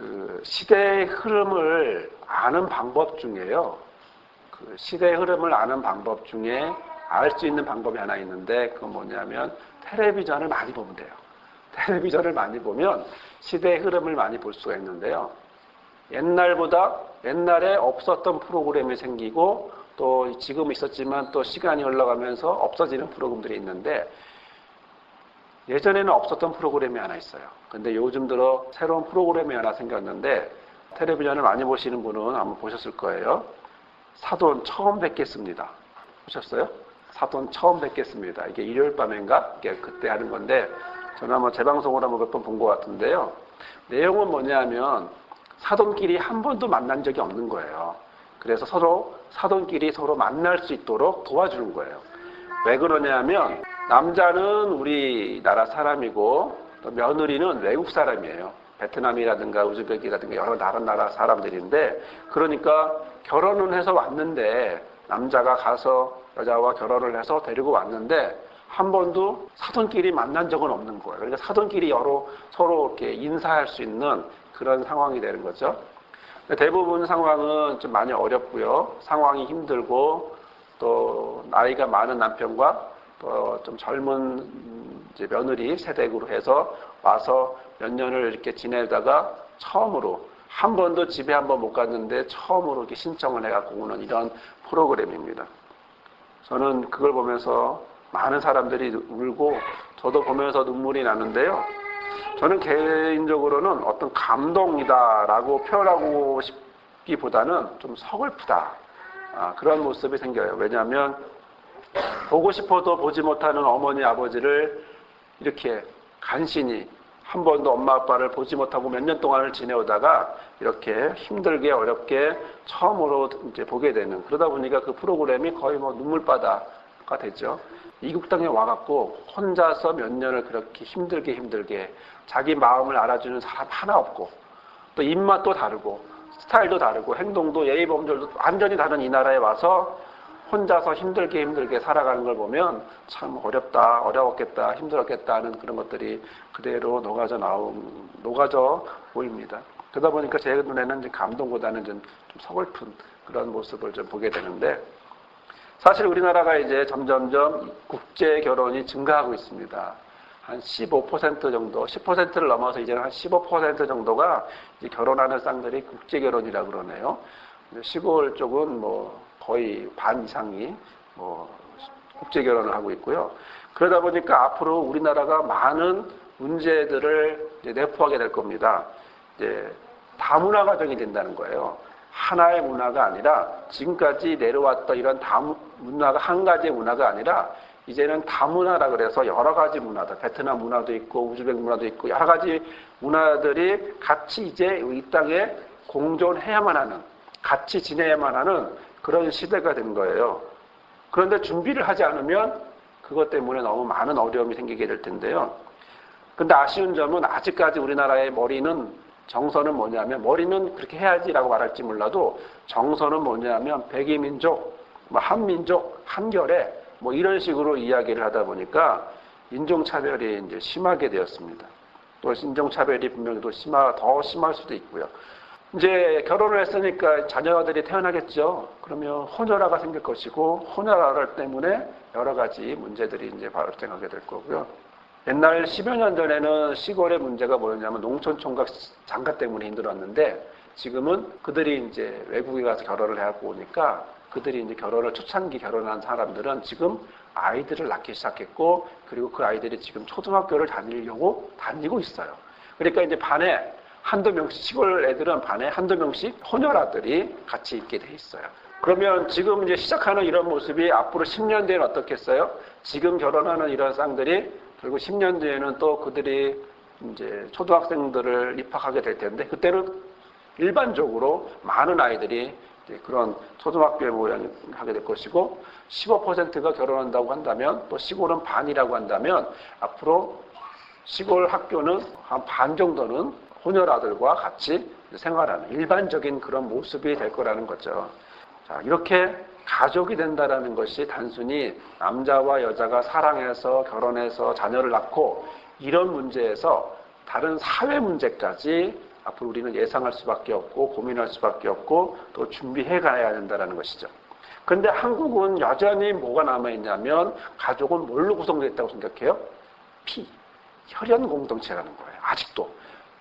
그 시대의 흐름을 아는 방법 중에요. 그 시대의 흐름을 아는 방법 중에 알 수 있는 방법이 하나 있는데 그건 뭐냐면 텔레비전을 많이 보면 돼요. 텔레비전을 많이 보면 시대의 흐름을 많이 볼 수가 있는데요. 옛날에 없었던 프로그램이 생기고 또 지금 있었지만 또 시간이 흘러가면서 없어지는 프로그램들이 있는데 예전에는 없었던 프로그램이 하나 있어요. 근데 요즘 들어 새로운 프로그램이 하나 생겼는데 텔레비전을 많이 보시는 분은 아마 보셨을 거예요. 사돈 처음 뵙겠습니다. 보셨어요? 사돈 처음 뵙겠습니다. 이게 일요일 밤인가? 이게 그때 하는 건데 저는 아마 재방송으로 한번 몇 번 본 것 같은데요. 내용은 뭐냐면 사돈끼리 한 번도 만난 적이 없는 거예요. 그래서 사돈끼리 서로 만날 수 있도록 도와주는 거예요. 왜 그러냐면 남자는 우리나라 사람이고 며느리는 외국 사람이에요. 베트남이라든가 우즈벡이라든가 여러 나라 사람들인데 그러니까 결혼은 해서 왔는데 남자가 가서 여자와 결혼을 해서 데리고 왔는데 한 번도 사돈끼리 만난 적은 없는 거예요. 그러니까 사돈끼리 서로 이렇게 인사할 수 있는 그런 상황이 되는 거죠. 대부분 상황은 좀 많이 어렵고요. 상황이 힘들고 또 나이가 많은 남편과 또 좀 젊은 이제 며느리 세댁으로 해서 와서 몇 년을 이렇게 지내다가 처음으로 한 번도 집에 한 번 못 갔는데 처음으로 이렇게 신청을 해갖고 오는 이런 프로그램입니다. 저는 그걸 보면서 많은 사람들이 울고 저도 보면서 눈물이 나는데요. 저는 개인적으로는 어떤 감동이다라고 표현하고 싶기보다는 좀 서글프다. 그런 모습이 생겨요. 왜냐하면 보고 싶어도 보지 못하는 어머니 아버지를 이렇게 간신히 한 번도 엄마 아빠를 보지 못하고 몇 년 동안을 지내오다가 이렇게 힘들게 어렵게 처음으로 이제 보게 되는 그러다 보니까 그 프로그램이 거의 뭐 눈물바다가 되죠. 이국 땅에 와갖고 혼자서 몇 년을 그렇게 힘들게 자기 마음을 알아주는 사람 하나 없고 또 입맛도 다르고 스타일도 다르고 행동도 예의 범절도 완전히 다른 이 나라에 와서 혼자서 힘들게 살아가는 걸 보면 참 어려웠겠다, 힘들었겠다 하는 그런 것들이 그대로 녹아져 보입니다. 그러다 보니까 제 눈에는 이제 감동보다는 좀 서글픈 그런 모습을 좀 보게 되는데 사실 우리나라가 이제 점점점 국제 결혼이 증가하고 있습니다. 한 15% 정도, 10%를 넘어서 이제는 한 15% 정도가 이제 결혼하는 쌍들이 국제 결혼이라고 그러네요. 시골 쪽은 뭐 거의 반 이상이 국제 결혼을 하고 있고요. 그러다 보니까 앞으로 우리나라가 많은 문제들을 이제 내포하게 될 겁니다. 이제 다문화 가정이 된다는 거예요. 하나의 문화가 아니라 지금까지 내려왔던 이런 문화가 한 가지의 문화가 아니라 이제는 다문화라 그래서 여러 가지 문화들, 베트남 문화도 있고 우즈벡 문화도 있고 여러 가지 문화들이 같이 이제 이 땅에 공존해야만 하는, 같이 지내야만 하는 그런 시대가 된 거예요. 그런데 준비를 하지 않으면 그것 때문에 너무 많은 어려움이 생기게 될 텐데요. 근데 아쉬운 점은 아직까지 우리나라의 정서는 뭐냐면 머리는 그렇게 해야지라고 말할지 몰라도 정서는 뭐냐면 백이민족, 한민족, 한결에 이런 식으로 이야기를 하다 보니까 인종차별이 이제 심하게 되었습니다. 또 인종차별이 분명히 더 심할 수도 있고요. 이제 결혼을 했으니까 자녀들이 태어나겠죠. 그러면 혼혈아가 생길 것이고 혼혈아 때문에 여러 가지 문제들이 이제 발생하게 될 거고요. 옛날 10여 년 전에는 시골의 문제가 뭐였냐면 농촌 총각 장가 때문에 힘들었는데 지금은 그들이 이제 외국에 가서 결혼을 해갖고 오니까 그들이 이제 초창기 결혼한 사람들은 지금 아이들을 낳기 시작했고 그리고 그 아이들이 지금 초등학교를 다니고 있어요. 그러니까 이제 반에 한두 명씩, 시골 애들은 반에 한두 명씩 혼혈아들이 같이 있게 돼 있어요. 그러면 지금 이제 시작하는 이런 모습이 앞으로 10년 뒤에는 어떻겠어요? 지금 결혼하는 이런 쌍들이 결국 10년 뒤에는 또 그들이 이제 초등학생들을 입학하게 될 텐데 그때는 일반적으로 많은 아이들이 그런 초등학교에 모양하게 될 것이고 15%가 결혼한다고 한다면 또 시골은 반이라고 한다면 앞으로 시골 학교는 한 반 정도는 혼혈아들과 같이 생활하는 일반적인 그런 모습이 될 거라는 거죠. 자, 이렇게 가족이 된다라는 것이 단순히 남자와 여자가 사랑해서 결혼해서 자녀를 낳고 이런 문제에서 다른 사회 문제까지 앞으로 우리는 예상할 수밖에 없고 고민할 수밖에 없고 또 준비해 가야 된다는 것이죠. 그런데 한국은 여전히 뭐가 남아있냐면 가족은 뭘로 구성되어 있다고 생각해요? 피, 혈연 공동체라는 거예요. 아직도.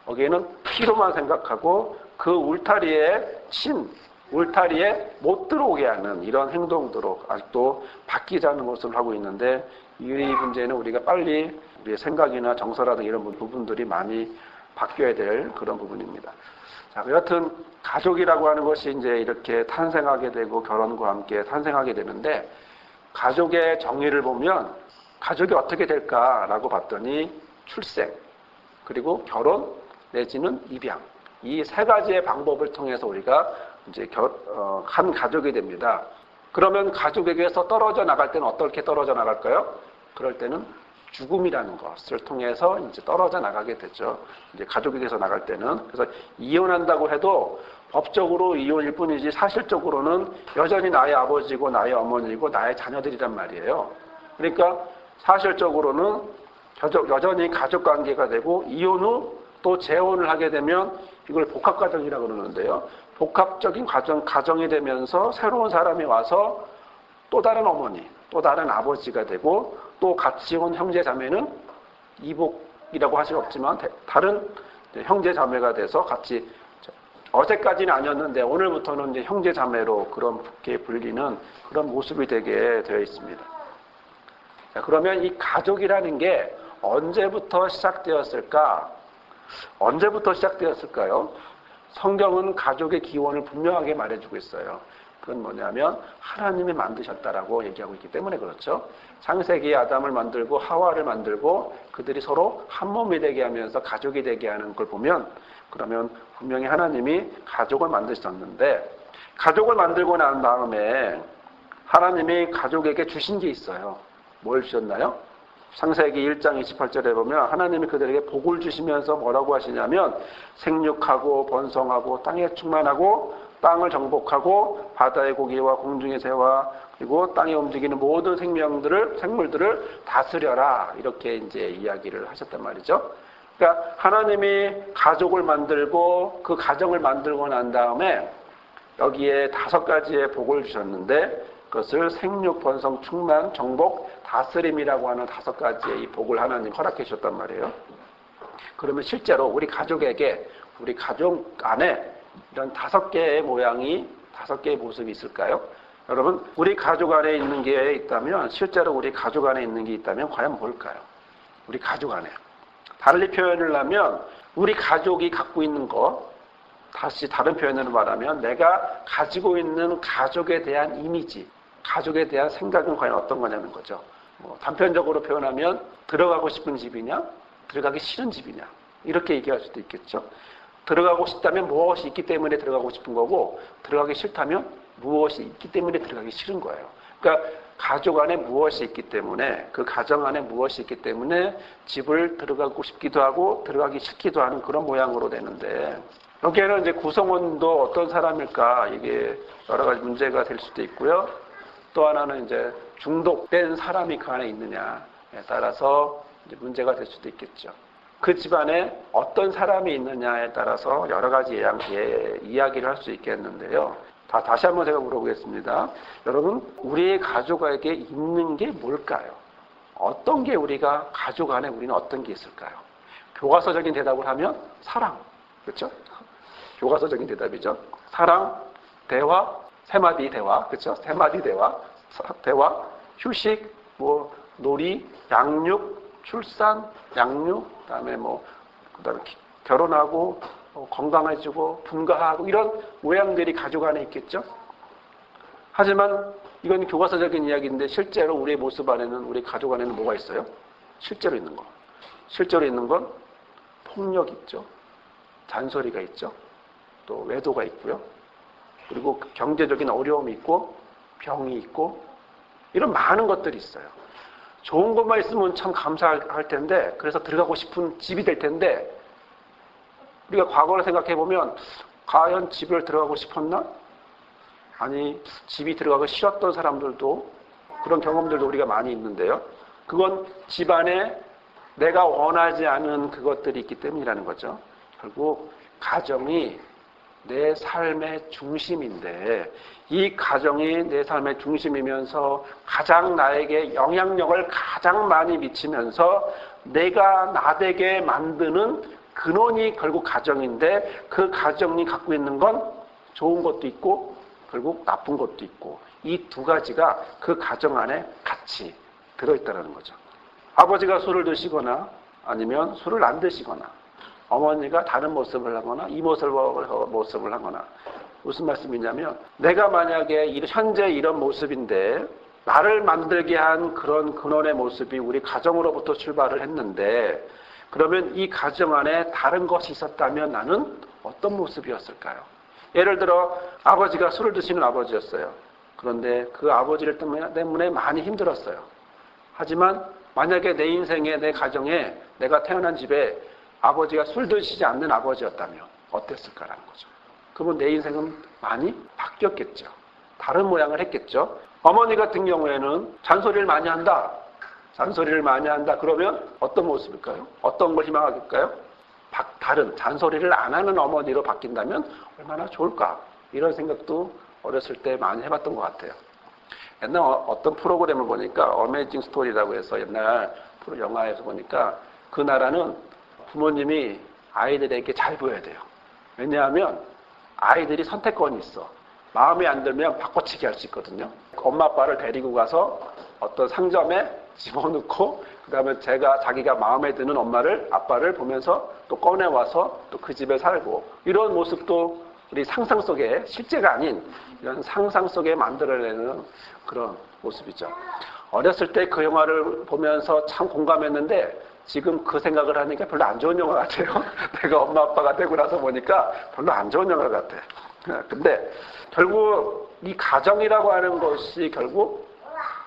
여기에는 피로만 생각하고 그 울타리에 못 들어오게 하는 이런 행동들로 아직도 바뀌지 않는 것을 하고 있는데 이 문제는 우리가 빨리 우리의 생각이나 정서라든 이런 부분들이 많이 바뀌어야 될 그런 부분입니다. 자, 여하튼 가족이라고 하는 것이 이제 이렇게 탄생하게 되고 결혼과 함께 탄생하게 되는데 가족의 정의를 보면 가족이 어떻게 될까라고 봤더니 출생, 그리고 결혼 내지는 입양, 이 세 가지의 방법을 통해서 우리가 이제 한 가족이 됩니다. 그러면 가족에게서 떨어져 나갈 때는 어떻게 떨어져 나갈까요? 그럴 때는 죽음이라는 것을 통해서 이제 떨어져 나가게 되죠. 이제 가족에게서 나갈 때는. 그래서 이혼한다고 해도 법적으로 이혼일 뿐이지 사실적으로는 여전히 나의 아버지고 나의 어머니고 나의 자녀들이란 말이에요. 그러니까 사실적으로는 여전히 가족 관계가 되고 이혼 후 또 재혼을 하게 되면 이걸 복합가정이라고 그러는데요. 복합적인 가정이 되면서 새로운 사람이 와서 또 다른 어머니, 또 다른 아버지가 되고 또 같이 온 형제 자매는 이복이라고 할 수는 없지만 다른 형제 자매가 돼서 같이 어제까지는 아니었는데 오늘부터는 이제 형제 자매로 그렇게 불리는 그런 모습이 되게 되어 있습니다. 자, 그러면 이 가족이라는 게 언제부터 시작되었을까? 언제부터 시작되었을까요? 성경은 가족의 기원을 분명하게 말해주고 있어요. 그건 뭐냐면 하나님이 만드셨다라고 얘기하고 있기 때문에 그렇죠. 창세기에 아담을 만들고 하와를 만들고 그들이 서로 한 몸이 되게 하면서 가족이 되게 하는 걸 보면 그러면 분명히 하나님이 가족을 만드셨는데 가족을 만들고 난 다음에 하나님이 가족에게 주신 게 있어요. 뭘 주셨나요? 창세기 1장 28절에 보면 하나님이 그들에게 복을 주시면서 뭐라고 하시냐면 생육하고 번성하고 땅에 충만하고 땅을 정복하고 바다의 고기와 공중의 새와 그리고 땅에 움직이는 모든 생물들을 다스려라 이렇게 이제 이야기를 하셨단 말이죠. 그러니까 하나님이 가족을 만들고 그 가정을 만들고 난 다음에 여기에 5가지의 복을 주셨는데 그것을 생육, 번성, 충만, 정복, 다스림이라고 하는 5가지의 이 복을 하나님 허락해 주셨단 말이에요. 그러면 실제로 우리 가족에게 우리 가족 안에 이런 5개의 모양이 5개의 모습이 있을까요? 여러분 우리 가족 안에 있는 게 있다면 실제로 우리 가족 안에 있는 게 있다면 과연 뭘까요? 우리 가족 안에 달리 표현을 하면 우리 가족이 갖고 있는 것 다시 다른 표현으로 말하면 내가 가지고 있는 가족에 대한 이미지 가족에 대한 생각은 과연 어떤 거냐는 거죠. 단편적으로 표현하면 들어가고 싶은 집이냐 들어가기 싫은 집이냐 이렇게 얘기할 수도 있겠죠. 들어가고 싶다면 무엇이 있기 때문에 들어가고 싶은 거고 들어가기 싫다면 무엇이 있기 때문에 들어가기 싫은 거예요. 그러니까 가족 안에 무엇이 있기 때문에 그 가정 안에 무엇이 있기 때문에 집을 들어가고 싶기도 하고 들어가기 싫기도 하는 그런 모양으로 되는데 여기에는 이제 구성원도 어떤 사람일까 이게 여러 가지 문제가 될 수도 있고요. 또 하나는 이제 중독된 사람이 그 안에 있느냐에 따라서 이제 문제가 될 수도 있겠죠. 그 집안에 어떤 사람이 있느냐에 따라서 여러 가지 이야기를 할 수 있겠는데요. 다시 한번 제가 물어보겠습니다. 여러분, 우리의 가족에게 있는 게 뭘까요? 어떤 게 우리가 가족 안에 우리는 어떤 게 있을까요? 교과서적인 대답을 하면 사랑, 그렇죠? 교과서적인 대답이죠. 사랑, 대화, 3마디 대화, 그렇죠? 3마디 대화, 휴식, 놀이, 양육, 출산, 양육, 그다음에 그다음에 결혼하고 건강해지고 분가하고 이런 모양들이 가족 안에 있겠죠. 하지만 이건 교과서적인 이야기인데 실제로 우리의 모습 안에는 우리 가족 안에는 뭐가 있어요? 실제로 있는 건 폭력 있죠. 잔소리가 있죠. 또 외도가 있고요. 그리고 경제적인 어려움이 있고 병이 있고 이런 많은 것들이 있어요. 좋은 것만 있으면 참 감사할 텐데 그래서 들어가고 싶은 집이 될 텐데 우리가 과거를 생각해 보면 과연 집을 들어가고 싶었나? 아니 집이 들어가기 싫었던 사람들도 그런 경험들도 우리가 많이 있는데요. 그건 집안에 내가 원하지 않은 그것들이 있기 때문이라는 거죠. 결국 가정이 내 삶의 중심인데 이 가정이 내 삶의 중심이면서 가장 나에게 영향력을 가장 많이 미치면서 내가 나되게 만드는 근원이 결국 가정인데 그 가정이 갖고 있는 건 좋은 것도 있고 결국 나쁜 것도 있고 이 두 가지가 그 가정 안에 같이 들어있다는 거죠. 아버지가 술을 드시거나 아니면 술을 안 드시거나 어머니가 다른 모습을 하거나 이 모습을 하거나 무슨 말씀이냐면 내가 만약에 현재 이런 모습인데 나를 만들게 한 그런 근원의 모습이 우리 가정으로부터 출발을 했는데 그러면 이 가정 안에 다른 것이 있었다면 나는 어떤 모습이었을까요? 예를 들어 아버지가 술을 드시는 아버지였어요. 그런데 그 아버지를 때문에 많이 힘들었어요. 하지만 만약에 내 인생에 내 가정에 내가 태어난 집에 아버지가 술 드시지 않는 아버지였다면 어땠을까라는 거죠. 그러면 내 인생은 많이 바뀌었겠죠. 다른 모양을 했겠죠. 어머니 같은 경우에는 잔소리를 많이 한다. 그러면 어떤 모습일까요? 어떤 걸 희망하겠까요? 다른 잔소리를 안 하는 어머니로 바뀐다면 얼마나 좋을까? 이런 생각도 어렸을 때 많이 해봤던 것 같아요. 옛날 어떤 프로그램을 보니까 어메이징 스토리라고 해서 옛날 영화에서 보니까 그 나라는 부모님이 아이들에게 잘 보여야 돼요. 왜냐하면 아이들이 선택권이 있어. 마음에 안 들면 바꿔치기 할 수 있거든요. 엄마 아빠를 데리고 가서 어떤 상점에 집어넣고 그다음에 자기가 마음에 드는 아빠를 보면서 또 꺼내와서 또 그 집에 살고 이런 모습도 우리 상상 속에 실제가 아닌 이런 상상 속에 만들어내는 그런 모습이죠. 어렸을 때 그 영화를 보면서 참 공감했는데 지금 그 생각을 하니까 별로 안 좋은 영화 같아요. 내가 엄마 아빠가 되고 나서 보니까 별로 안 좋은 영화 같아. 근데 결국 이 가정이라고 하는 것이 결국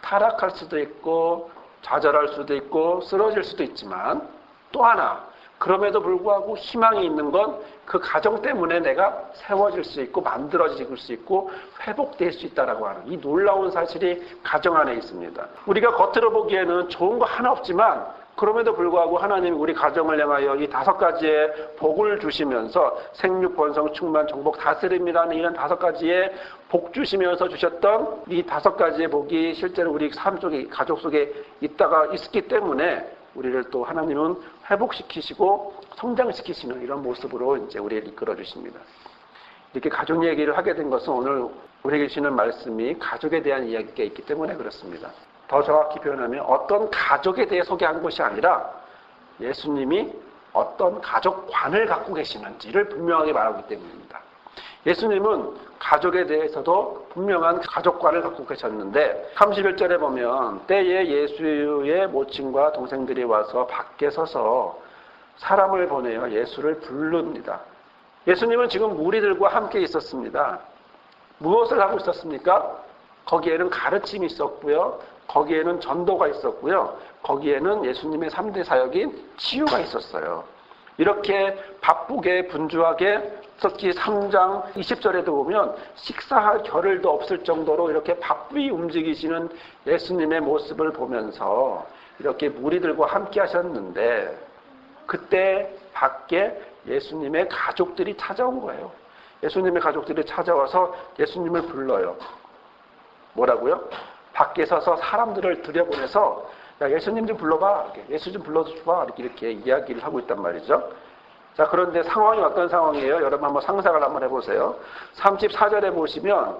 타락할 수도 있고 좌절할 수도 있고 쓰러질 수도 있지만 또 하나 그럼에도 불구하고 희망이 있는 건 그 가정 때문에 내가 세워질 수 있고 만들어질 수 있고 회복될 수 있다라고 하는 이 놀라운 사실이 가정 안에 있습니다. 우리가 겉으로 보기에는 좋은 거 하나 없지만 그럼에도 불구하고 하나님이 우리 가정을 향하여 이 5가지의 복을 주시면서 생육, 번성, 충만, 정복, 다스림이라는 이런 5가지의 복 주시면서 주셨던 이 5가지의 복이 실제로 우리 삶 속에, 가족 속에 있기 때문에 우리를 또 하나님은 회복시키시고 성장시키시는 이런 모습으로 이제 우리를 이끌어 주십니다. 이렇게 가족 얘기를 하게 된 것은 오늘 우리에게 주시는 말씀이 가족에 대한 이야기가 있기 때문에 그렇습니다. 더 정확히 표현하면 어떤 가족에 대해 소개한 것이 아니라 예수님이 어떤 가족관을 갖고 계시는지를 분명하게 말하기 때문입니다. 예수님은 가족에 대해서도 분명한 가족관을 갖고 계셨는데 31절에 보면 때에 예수의 모친과 동생들이 와서 밖에 서서 사람을 보내어 예수를 부릅니다. 예수님은 지금 무리들과 함께 있었습니다. 무엇을 하고 있었습니까? 거기에는 가르침이 있었고요. 거기에는 전도가 있었고요. 거기에는 예수님의 3대 사역인 치유가 있었어요. 이렇게 바쁘게 분주하게 특히 3장 20절에도 보면 식사할 겨를도 없을 정도로 이렇게 바쁘게 움직이시는 예수님의 모습을 보면서 이렇게 무리들과 함께 하셨는데 그때 밖에 예수님의 가족들이 찾아온 거예요. 예수님의 가족들이 찾아와서 예수님을 불러요. 뭐라고요? 밖에 서서 사람들을 들여보내서 야, 예수님 좀 불러봐. 예수 좀 불러줘봐. 이렇게 이야기를 하고 있단 말이죠. 자, 그런데 상황이 어떤 상황이에요? 여러분 한번 상상을 한번 해보세요. 34절에 보시면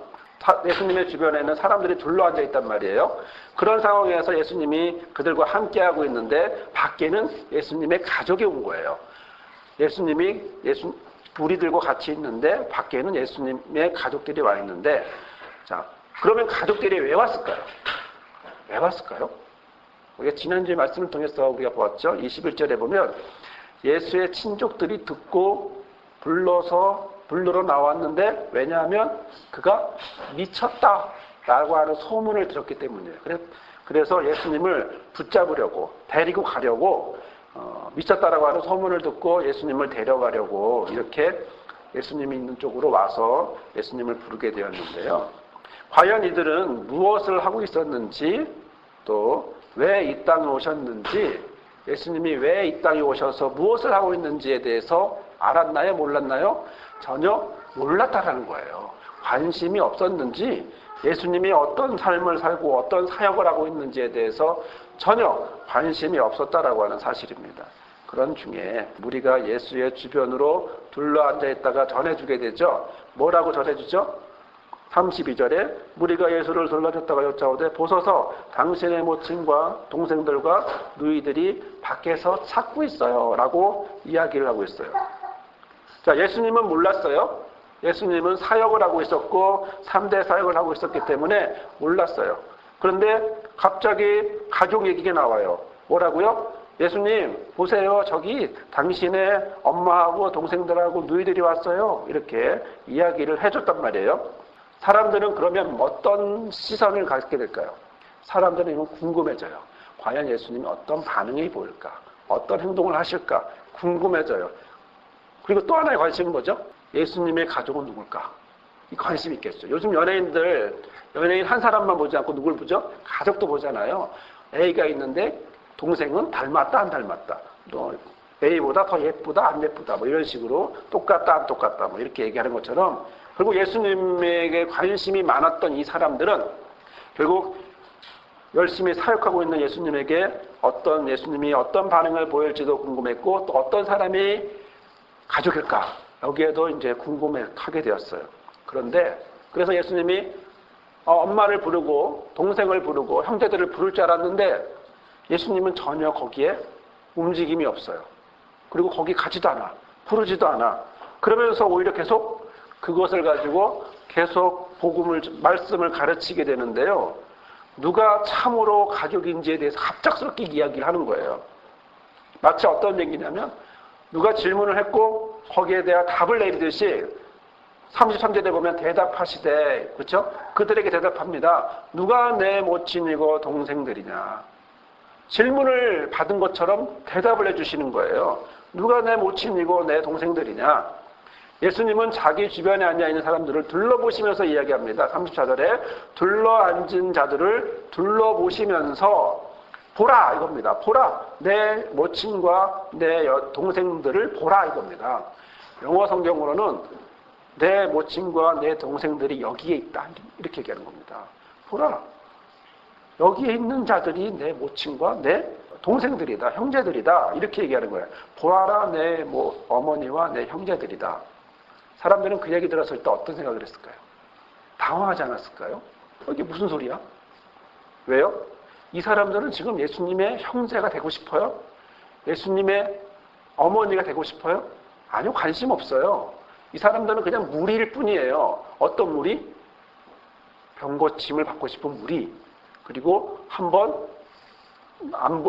예수님의 주변에는 사람들이 둘러앉아 있단 말이에요. 그런 상황에서 예수님이 그들과 함께하고 있는데 밖에는 예수님의 가족이 온 거예요. 예수님이 무리들과 같이 있는데 밖에는 예수님의 가족들이 와 있는데 자, 그러면 가족들이 왜 왔을까요? 왜 왔을까요? 우리가 지난주에 말씀을 통해서 우리가 보았죠. 21절에 보면 예수의 친족들이 듣고 불러러 나왔는데 왜냐하면 그가 미쳤다라고 하는 소문을 들었기 때문이에요. 그래서 예수님을 붙잡으려고 데리고 가려고 미쳤다라고 하는 소문을 듣고 예수님을 데려가려고 이렇게 예수님이 있는 쪽으로 와서 예수님을 부르게 되었는데요. 과연 이들은 무엇을 하고 있었는지 또 왜 이 땅에 오셨는지 예수님이 왜 이 땅에 오셔서 무엇을 하고 있는지에 대해서 알았나요? 몰랐나요? 전혀 몰랐다라는 거예요. 관심이 없었는지 예수님이 어떤 삶을 살고 어떤 사역을 하고 있는지에 대해서 전혀 관심이 없었다라고 하는 사실입니다. 그런 중에 무리가 예수의 주변으로 둘러앉아 있다가 전해주게 되죠. 뭐라고 전해주죠? 32절에 무리가 예수를 둘러줬다가 여짜오되 보소서 당신의 모친과 동생들과 누이들이 밖에서 찾고 있어요 라고 이야기를 하고 있어요. 자, 예수님은 몰랐어요. 예수님은 사역을 하고 있었고 3대 사역을 하고 있었기 때문에 몰랐어요. 그런데 갑자기 가족 얘기가 나와요. 뭐라고요? 예수님 보세요. 저기 당신의 엄마하고 동생들하고 누이들이 왔어요. 이렇게 이야기를 해줬단 말이에요. 사람들은 그러면 어떤 시선을 갖게 될까요? 사람들은 이건 궁금해져요. 과연 예수님이 어떤 반응이 보일까? 어떤 행동을 하실까? 궁금해져요. 그리고 또 하나의 관심은 뭐죠? 예수님의 가족은 누굴까? 이 관심이 있겠죠. 요즘 연예인 한 사람만 보지 않고 누굴 보죠? 가족도 보잖아요. A가 있는데 동생은 닮았다 안 닮았다. 또 A보다 더 예쁘다 안 예쁘다. 뭐 이런 식으로 똑같다 안 똑같다. 뭐 이렇게 얘기하는 것처럼 그리고 예수님에게 관심이 많았던 이 사람들은 결국 열심히 사역하고 있는 예수님에게 예수님이 어떤 반응을 보일지도 궁금했고 또 어떤 사람이 가족일까? 여기에도 이제 궁금해하게 되었어요. 그래서 예수님이 엄마를 부르고 동생을 부르고 형제들을 부를 줄 알았는데 예수님은 전혀 거기에 움직임이 없어요. 그리고 거기 가지도 않아. 부르지도 않아. 그러면서 오히려 계속 그것을 가지고 계속 말씀을 가르치게 되는데요. 누가 참으로 가족인지에 대해서 갑작스럽게 이야기를 하는 거예요. 마치 어떤 얘기냐면 누가 질문을 했고 거기에 대한 답을 내리듯이 33절에 보면 대답하시되 그렇죠? 그들에게 대답합니다. 누가 내 모친이고 동생들이냐. 질문을 받은 것처럼 대답을 해주시는 거예요. 누가 내 모친이고 내 동생들이냐. 예수님은 자기 주변에 앉아있는 사람들을 둘러보시면서 이야기합니다. 34절에 둘러앉은 자들을 둘러보시면서 보라 이겁니다. 보라 내 모친과 내 동생들을 보라 이겁니다. 영어 성경으로는 내 모친과 내 동생들이 여기에 있다 이렇게 얘기하는 겁니다. 보라 여기에 있는 자들이 내 모친과 내 동생들이다 형제들이다 이렇게 얘기하는 거예요. 보아라 내 어머니와 내 형제들이다. 사람들은 그 얘기 들었을 때 어떤 생각을 했을까요? 당황하지 않았을까요? 이게 무슨 소리야? 왜요? 이 사람들은 지금 예수님의 형제가 되고 싶어요? 예수님의 어머니가 되고 싶어요? 아니요, 관심 없어요. 이 사람들은 그냥 무리일 뿐이에요. 어떤 무리? 병고침을 받고 싶은 무리. 그리고 한번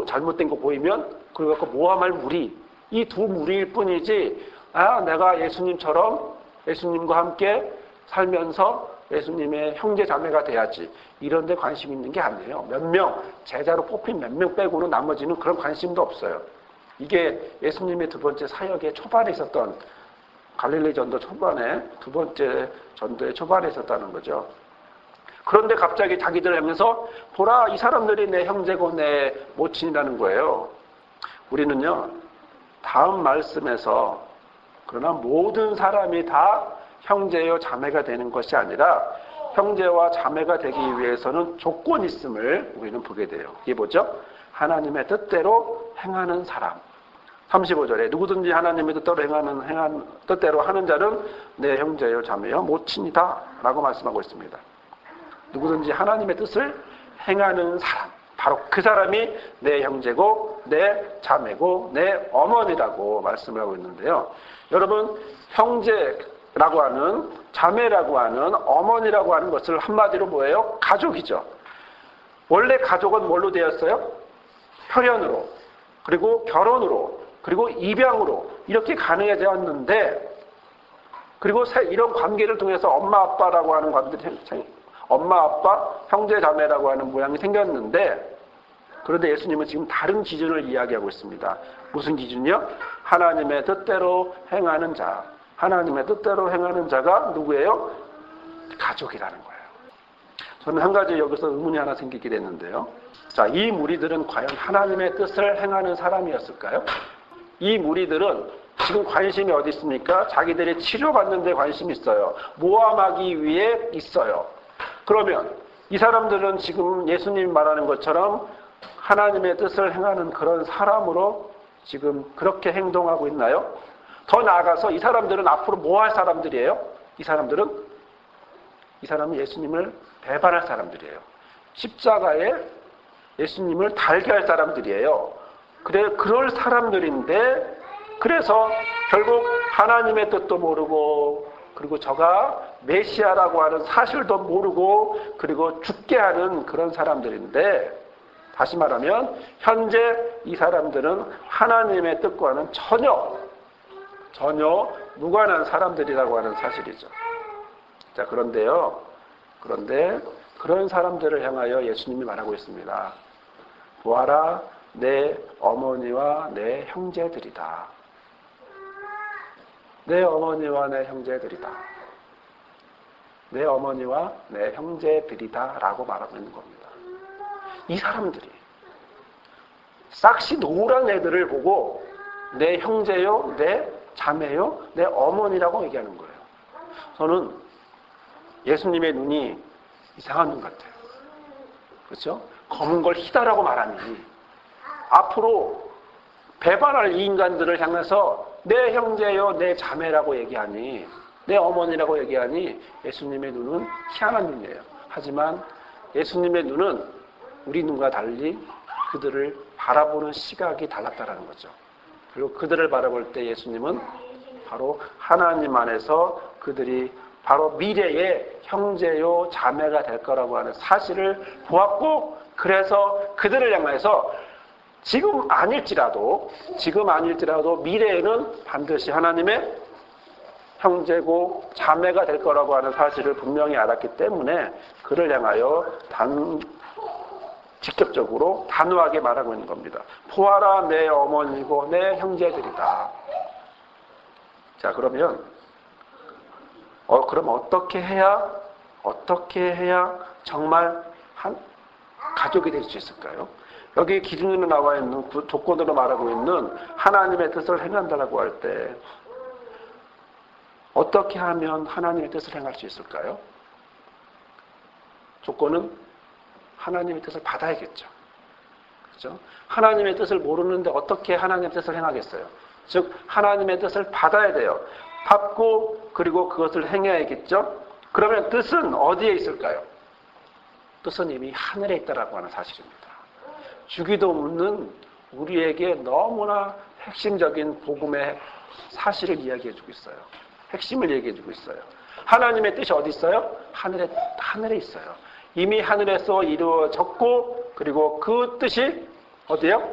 잘못된 거 보이면 그걸 갖고 모함할 무리. 이 두 무리일 뿐이지 내가 예수님과 함께 살면서 예수님의 형제 자매가 돼야지. 이런 데 관심 있는 게 아니에요. 몇 명, 제자로 뽑힌 몇 명 빼고는 나머지는 그런 관심도 없어요. 이게 예수님의 두 번째 사역의 초반에 있었던 갈릴리 전도 초반에 두 번째 전도의 초반에 있었다는 거죠. 그런데 갑자기 자기들 하면서 보라 이 사람들이 내 형제고 내 모친이라는 거예요. 우리는요. 다음 말씀에서 그러나 모든 사람이 다 형제요 자매가 되는 것이 아니라 형제와 자매가 되기 위해서는 조건이 있음을 우리는 보게 돼요. 이게 뭐죠? 하나님의 뜻대로 행하는 사람. 35절에 누구든지 하나님의 뜻대로 하는 자는 내 형제요 자매요 모친이다 라고 말씀하고 있습니다. 누구든지 하나님의 뜻을 행하는 사람, 바로 그 사람이 내 형제고 내 자매고 내 어머니라고 말씀을 하고 있는데요. 여러분 형제라고 하는 자매라고 하는 어머니라고 하는 것을 한마디로 뭐예요? 가족이죠. 원래 가족은 뭘로 되었어요? 혈연으로, 그리고 결혼으로, 그리고 입양으로 이렇게 가능해졌는데, 그리고 이런 관계를 통해서 엄마 아빠라고 하는 관계들이 엄마 아빠 형제 자매라고 하는 모양이 생겼는데, 그런데 예수님은 지금 다른 기준을 이야기하고 있습니다. 무슨 기준이요? 하나님의 뜻대로 행하는 자. 하나님의 뜻대로 행하는 자가 누구예요? 가족이라는 거예요. 저는 한 가지 여기서 의문이 하나 생기게 됐는데요. 자, 이 무리들은 과연 하나님의 뜻을 행하는 사람이었을까요? 이 무리들은 지금 관심이 어디 있습니까? 자기들이 치료받는 데 관심이 있어요. 모함하기 위해 있어요. 그러면 이 사람들은 지금 예수님이 말하는 것처럼 하나님의 뜻을 행하는 그런 사람으로 지금 그렇게 행동하고 있나요? 더 나아가서 이 사람들은 앞으로 뭐 할 사람들이에요? 이 사람은 예수님을 배반할 사람들이에요. 십자가에 예수님을 달게 할 사람들이에요. 그럴 사람들인데, 그래서 결국 하나님의 뜻도 모르고, 그리고 저가 메시아라고 하는 사실도 모르고, 그리고 죽게 하는 그런 사람들인데, 다시 말하면 현재 이 사람들은 하나님의 뜻과는 전혀 무관한 사람들이라고 하는 사실이죠. 자, 그런데 그런 사람들을 향하여 예수님이 말하고 있습니다. 보아라, 내 어머니와 내 형제들이다. 내 어머니와 내 형제들이다. 내 어머니와 내 형제들이다 라고 말하고 있는 겁니다. 이 사람들이 싹시 노란 애들을 보고 내 형제요, 내 자매요, 내 어머니라고 얘기하는 거예요. 저는 예수님의 눈이 이상한 눈 같아요. 그렇죠? 검은 걸 희다라고 말하니 앞으로 배반할 이 인간들을 향해서 내 형제요, 내 자매라고 얘기하니, 내 어머니라고 얘기하니 예수님의 눈은 희한한 눈이에요. 하지만 예수님의 눈은 우리 눈과 달리 그들을 바라보는 시각이 달랐다는 거죠. 그리고 그들을 바라볼 때 예수님은 바로 하나님 안에서 그들이 바로 미래의 형제요 자매가 될 거라고 하는 사실을 보았고, 그래서 그들을 향해서 지금 아닐지라도 미래에는 반드시 하나님의 형제고 자매가 될 거라고 하는 사실을 분명히 알았기 때문에 그를 향하여 직접적으로 단호하게 말하고 있는 겁니다. 보아라, 내 어머니고 내 형제들이다. 자, 그러면 그럼 어떻게 해야 정말 가족이 될 수 있을까요? 여기 기준으로 나와 있는 조건으로 말하고 있는 하나님의 뜻을 행한다라고 할 때 어떻게 하면 하나님의 뜻을 행할 수 있을까요? 조건은 하나님의 뜻을 받아야겠죠. 그렇죠? 하나님의 뜻을 모르는데 어떻게 하나님의 뜻을 행하겠어요? 즉 하나님의 뜻을 받아야 돼요. 받고 그리고 그것을 행해야겠죠. 그러면 뜻은 어디에 있을까요? 뜻은 이미 하늘에 있다라고 하는 사실입니다. 주기도 묻는 우리에게 너무나 핵심적인 복음의 사실을 이야기해주고 있어요. 핵심을 얘기해주고 있어요. 하나님의 뜻이 어디 있어요? 하늘에 있어요. 이미 하늘에서 이루어졌고, 그리고 그 뜻이 어디요?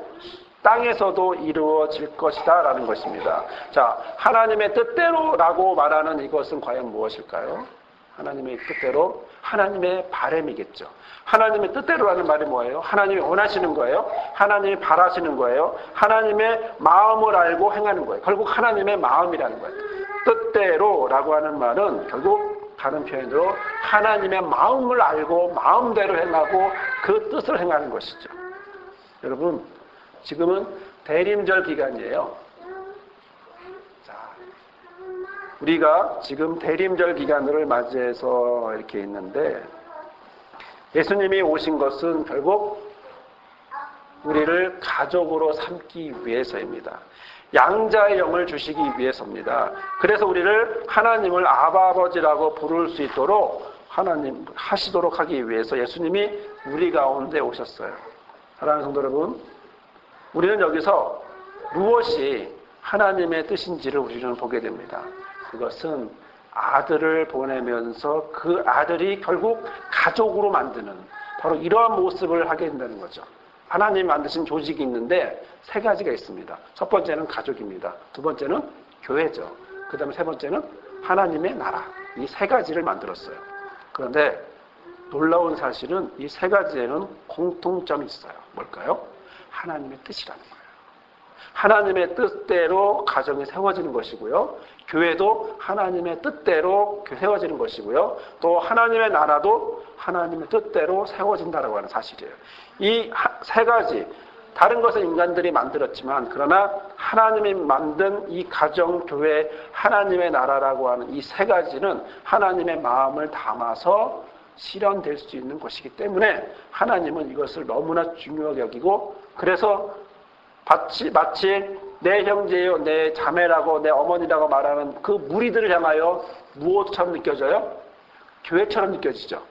땅에서도 이루어질 것이다 라는 것입니다. 자, 하나님의 뜻대로라고 말하는 이것은 과연 무엇일까요? 하나님의 뜻대로, 하나님의 바람이겠죠. 하나님의 뜻대로라는 말이 뭐예요? 하나님이 원하시는 거예요? 하나님이 바라시는 거예요? 하나님의 마음을 알고 행하는 거예요. 결국 하나님의 마음이라는 거예요. 뜻대로라고 하는 말은 결국 다른 표현으로 하나님의 마음을 알고 마음대로 행하고 그 뜻을 행하는 것이죠. 여러분, 지금은 대림절 기간이에요. 자, 우리가 지금 대림절 기간을 맞이해서 이렇게 있는데, 예수님이 오신 것은 결국 우리를 가족으로 삼기 위해서입니다. 양자의 영을 주시기 위해서입니다. 그래서 우리를 하나님을 아버지라고 부를 수 있도록 하나님 하시도록 하기 위해서 예수님이 우리 가운데 오셨어요. 사랑하는 성도 여러분, 우리는 여기서 무엇이 하나님의 뜻인지를 우리는 보게 됩니다. 그것은 아들을 보내면서 그 아들이 결국 가족으로 만드는 바로 이러한 모습을 하게 된다는 거죠. 하나님이 만드신 조직이 있는데 세 가지가 있습니다. 첫 번째는 가족입니다. 두 번째는 교회죠. 그 다음에 세 번째는 하나님의 나라. 이 세 가지를 만들었어요. 그런데 놀라운 사실은 이 세 가지에는 공통점이 있어요. 뭘까요? 하나님의 뜻이라는 거예요. 하나님의 뜻대로 가정이 세워지는 것이고요. 교회도 하나님의 뜻대로 세워지는 것이고요. 또 하나님의 나라도 하나님의 뜻대로 세워진다고 하는 사실이에요. 이 세 가지, 다른 것은 인간들이 만들었지만 그러나 하나님이 만든 이 가정, 교회, 하나님의 나라라고 하는 이 세 가지는 하나님의 마음을 담아서 실현될 수 있는 것이기 때문에 하나님은 이것을 너무나 중요하게 여기고, 그래서 마치 내 형제요, 내 자매라고, 내 어머니라고 말하는 그 무리들을 향하여 무엇처럼 느껴져요? 교회처럼 느껴지죠.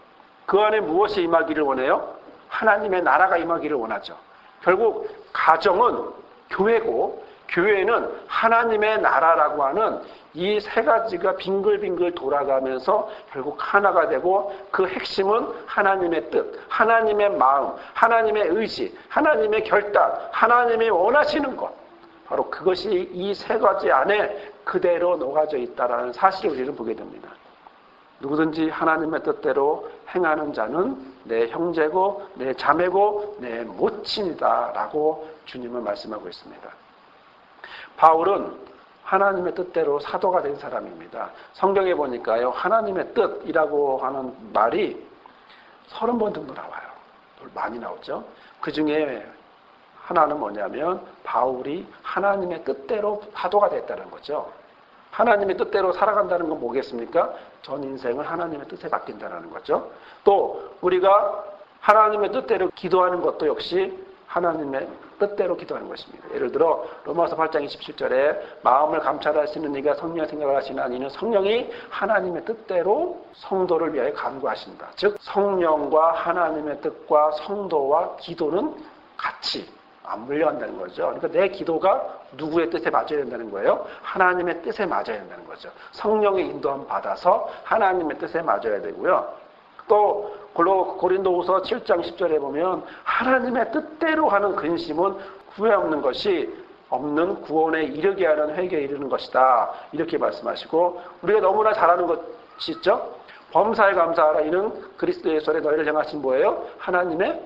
그 안에 무엇이 임하기를 원해요? 하나님의 나라가 임하기를 원하죠. 결국 가정은 교회고, 교회는 하나님의 나라라고 하는 이 세 가지가 빙글빙글 돌아가면서 결국 하나가 되고, 그 핵심은 하나님의 뜻, 하나님의 마음, 하나님의 의지, 하나님의 결단, 하나님이 원하시는 것, 바로 그것이 이 세 가지 안에 그대로 녹아져 있다는 사실을 우리는 보게 됩니다. 누구든지 하나님의 뜻대로 행하는 자는 내 형제고 내 자매고 내 모친이다 라고 주님은 말씀하고 있습니다. 바울은 하나님의 뜻대로 사도가 된 사람입니다. 성경에 보니까요, 하나님의 뜻이라고 하는 말이 30번 정도 나와요. 많이 나오죠. 그 중에 하나는 뭐냐면 바울이 하나님의 뜻대로 사도가 됐다는 거죠. 하나님의 뜻대로 살아간다는 건 뭐겠습니까? 전 인생을 하나님의 뜻에 맡긴다는 거죠. 또 우리가 하나님의 뜻대로 기도하는 것도 역시 하나님의 뜻대로 기도하는 것입니다. 예를 들어 로마서 8장 27절에 마음을 감찰하시는 이가 성령의 생각을 하시나 이는 성령이 하나님의 뜻대로 성도를 위하여 간구하신다. 즉 성령과 하나님의 뜻과 성도와 기도는 같이 안 물려간다는 거죠. 그러니까 내 기도가 누구의 뜻에 맞아야 된다는 거예요? 하나님의 뜻에 맞아야 된다는 거죠. 성령의 인도함 받아서 하나님의 뜻에 맞아야 되고요. 또 고린도후서 7장 10절에 보면 하나님의 뜻대로 하는 근심은 후회 없는 것이 없는 구원에 이르게 하는 회개에 이르는 것이다. 이렇게 말씀하시고, 우리가 너무나 잘 아는 것이 있죠. 범사에 감사하라. 이는 그리스도 예수 안에 너희를 향하신 뭐예요? 하나님의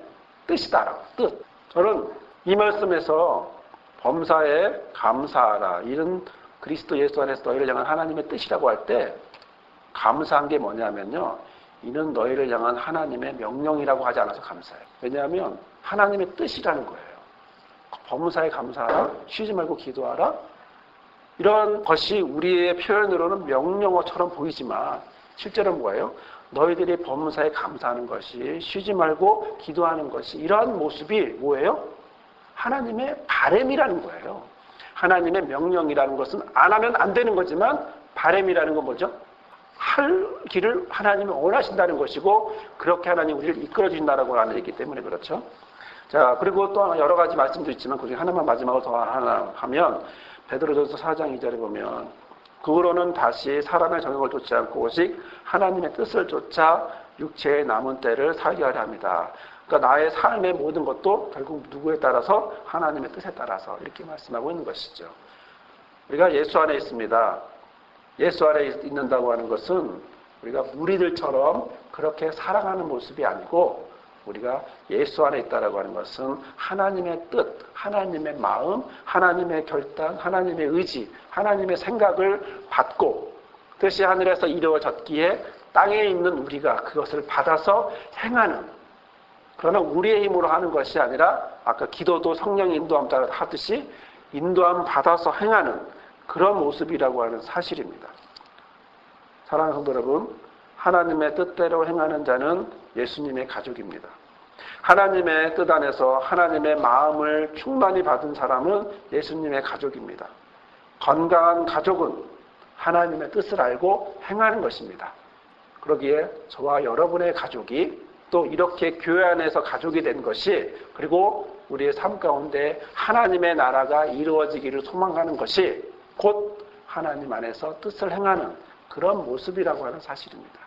뜻이다라고. 뜻. 저는 이 말씀에서 범사에 감사하라. 이는 그리스도 예수 안에서 너희를 향한 하나님의 뜻이라고 할 때 감사한 게 뭐냐면요. 이는 너희를 향한 하나님의 명령이라고 하지 않아서 감사해요. 왜냐하면 하나님의 뜻이라는 거예요. 범사에 감사하라. 쉬지 말고 기도하라. 이런 것이 우리의 표현으로는 명령어처럼 보이지만 실제로는 뭐예요? 너희들이 범사에 감사하는 것이, 쉬지 말고 기도하는 것이, 이러한 모습이 뭐예요? 하나님의 바램이라는 거예요. 하나님의 명령이라는 것은 안 하면 안 되는 거지만 바램이라는 건 뭐죠? 할 길을 하나님이 원하신다는 것이고, 그렇게 하나님 우리를 이끌어 주신다라고 하는 얘기 때문에 그렇죠. 자, 그리고 또 여러 가지 말씀도 있지만 그 중에 하나만 마지막으로 더 하나 하면 베드로전서 4장 2절에 보면 그으로는 다시 사람의 정욕을 쫓지 않고 오직 하나님의 뜻을 쫓아 육체의 남은 때를 살게 하려 합니다. 그러니까 나의 삶의 모든 것도 결국 누구에 따라서? 하나님의 뜻에 따라서, 이렇게 말씀하고 있는 것이죠. 우리가 예수 안에 있습니다. 예수 안에 있는다고 하는 것은 우리가 무리들처럼 그렇게 살아가는 모습이 아니고, 우리가 예수 안에 있다라고 하는 것은 하나님의 뜻, 하나님의 마음, 하나님의 결단, 하나님의 의지, 하나님의 생각을 받고 뜻이 하늘에서 이루어졌기에 땅에 있는 우리가 그것을 받아서 행하는, 그러나 우리의 힘으로 하는 것이 아니라 아까 기도도 성령의 인도함 따라 하듯이 인도함 받아서 행하는 그런 모습이라고 하는 사실입니다. 사랑하는 성도 여러분, 하나님의 뜻대로 행하는 자는 예수님의 가족입니다. 하나님의 뜻 안에서 하나님의 마음을 충만히 받은 사람은 예수님의 가족입니다. 건강한 가족은 하나님의 뜻을 알고 행하는 것입니다. 그러기에 저와 여러분의 가족이 또 이렇게 교회 안에서 가족이 된 것이, 그리고 우리의 삶 가운데 하나님의 나라가 이루어지기를 소망하는 것이 곧 하나님 안에서 뜻을 행하는 그런 모습이라고 하는 사실입니다.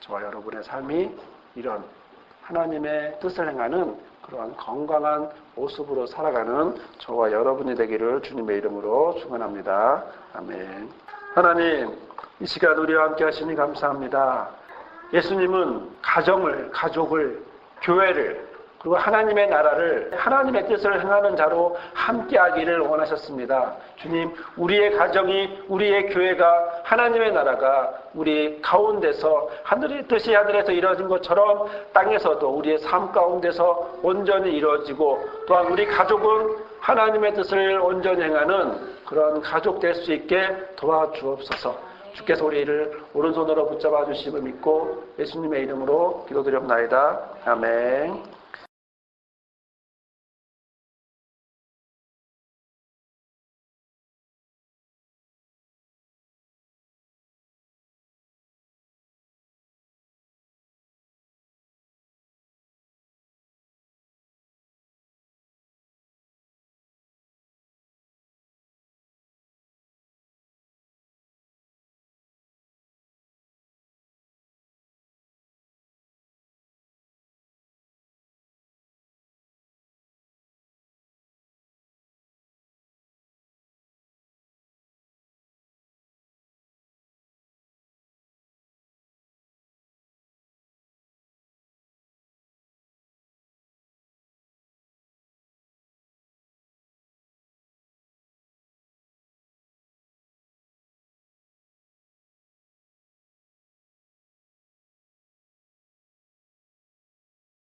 저와 여러분의 삶이 이런 하나님의 뜻을 행하는 그러한 건강한 모습으로 살아가는 저와 여러분이 되기를 주님의 이름으로 축원합니다. 아멘. 하나님, 이 시간 우리와 함께 하시니 감사합니다. 예수님은 가족을, 교회를 그리고 하나님의 나라를 하나님의 뜻을 행하는 자로 함께하기를 원하셨습니다. 주님, 우리의 가정이, 우리의 교회가, 하나님의 나라가 우리 가운데서 하늘의 뜻이 하늘에서 이루어진 것처럼 땅에서도 우리의 삶 가운데서 온전히 이루어지고, 또한 우리 가족은 하나님의 뜻을 온전히 행하는 그런 가족 될 수 있게 도와주옵소서. 주께서 우리를 오른손으로 붙잡아 주심을 믿고 예수님의 이름으로 기도드렸나이다. 아멘.